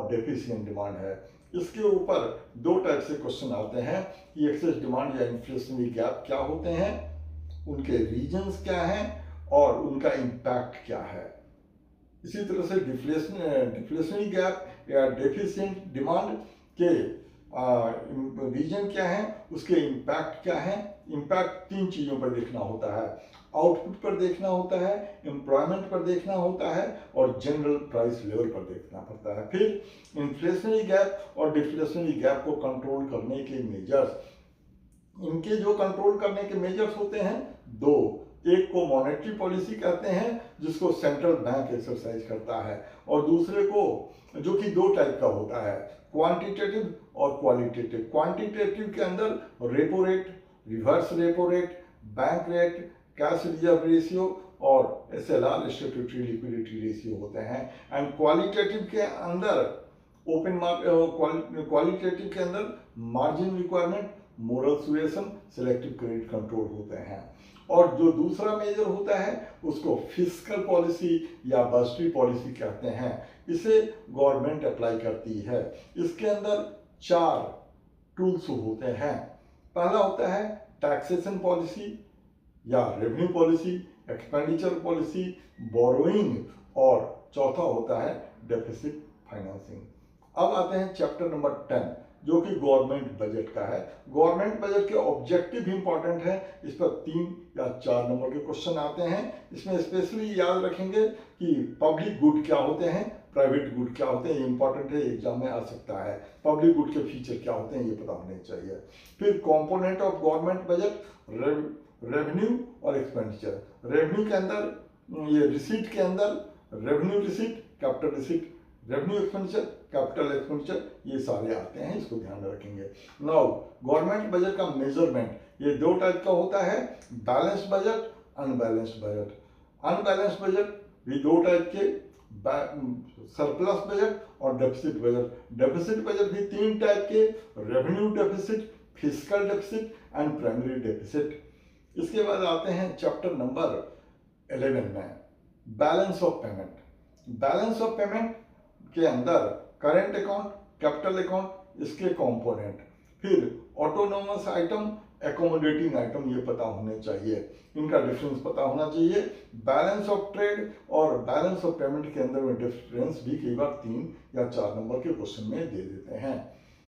Deficient demand है। इसके ऊपर दो टाइप से क्वेश्चन आते हैं कि एक्सेस डिमांड या इन्फ्लेशनरी गैप क्या होते हैं, उनके रीजन्स क्या हैं और उनका इम्पैक्ट क्या है। इसी तरह से डिफ्लेशनरी गैप या डेफिशिएंट डिमांड के रीजन क्या है, उसके इम्पैक्ट क्या है। इम्पैक्ट तीन चीज़ों पर देखना होता है, आउटपुट पर देखना होता है, एम्प्लॉयमेंट पर देखना होता है और जनरल प्राइस लेवल पर देखना पड़ता है। फिर इन्फ्लेशनरी गैप और डिफ्लेशनरी गैप को कंट्रोल करने के मेजर्स, इनके जो कंट्रोल करने के मेजर्स होते हैं दो, एक को मॉनेटरी पॉलिसी कहते हैं जिसको सेंट्रल बैंक एक्सरसाइज करता है, और दूसरे को जो कि दो टाइप का होता है, क्वांटिटेटिव और क्वालिटेटिव। क्वांटिटेटिव के अंदर repo rate, reverse repo rate, bank rate, cash reserve ratio और एसएलआर स्टैट्यूटरी लिक्विडिटी रेशियो होते हैं। एंड क्वालिटेटिव के अंदर क्वालिटेटिव के अंदर margin requirement, moral suasion, selective credit control होते हैं। और जो दूसरा मेजर होता है उसको फिस्कल पॉलिसी या बजटरी पॉलिसी कहते हैं, इसे गवर्नमेंट अप्लाई करती है। इसके अंदर चार टूल्स होते हैं। पहला होता है टैक्सेशन पॉलिसी या revenue policy, expenditure policy, borrowing, और चौथा होता है डेफिसिट फाइनेंसिंग। अब आते हैं चैप्टर नंबर 10 जो कि गवर्नमेंट बजट का है। गवर्नमेंट बजट के ऑब्जेक्टिव इंपॉर्टेंट है, इस पर 3 या 4 नंबर के क्वेश्चन आते हैं। इसमें स्पेशली याद रखेंगे कि पब्लिक गुड क्या होते हैं, प्राइवेट गुड क्या होते हैं, ये इंपॉर्टेंट है, एग्जाम में आ सकता है। पब्लिक गुड के फीचर क्या होते हैं ये पता होने चाहिए। फिर component of government budget, revenue और एक्सपेंडिचर। रेवेन्यू के अंदर ये रिसीट के अंदर revenue receipt, capital receipt, revenue expenditure, capital expenditure, ये सारे आते हैं, इसको ध्यान में रखेंगे। नाउ गवर्नमेंट बजट का मेजरमेंट, ये दो टाइप का होता है, balanced budget, unbalanced budget. Unbalanced budget भी दो टाइप के, सरप्लस बजट और डेफिसिट बजट। डेफिसिट बजट भी 3 टाइप के, revenue deficit, fiscal deficit and primary deficit. इसके बाद आते हैं चैप्टर नंबर 11 में, balance of payment. Balance of payment के अंदर करेंट अकाउंट, कैपिटल अकाउंट, इसके कंपोनेंट, फिर ऑटोनोमस आइटम, एकोमोडेटिंग आइटम, ये पता होने चाहिए, इनका डिफरेंस पता होना चाहिए। बैलेंस ऑफ ट्रेड और बैलेंस ऑफ पेमेंट के अंदर में डिफरेंस भी कई बार 3 या 4 नंबर के क्वेश्चन में दे देते हैं।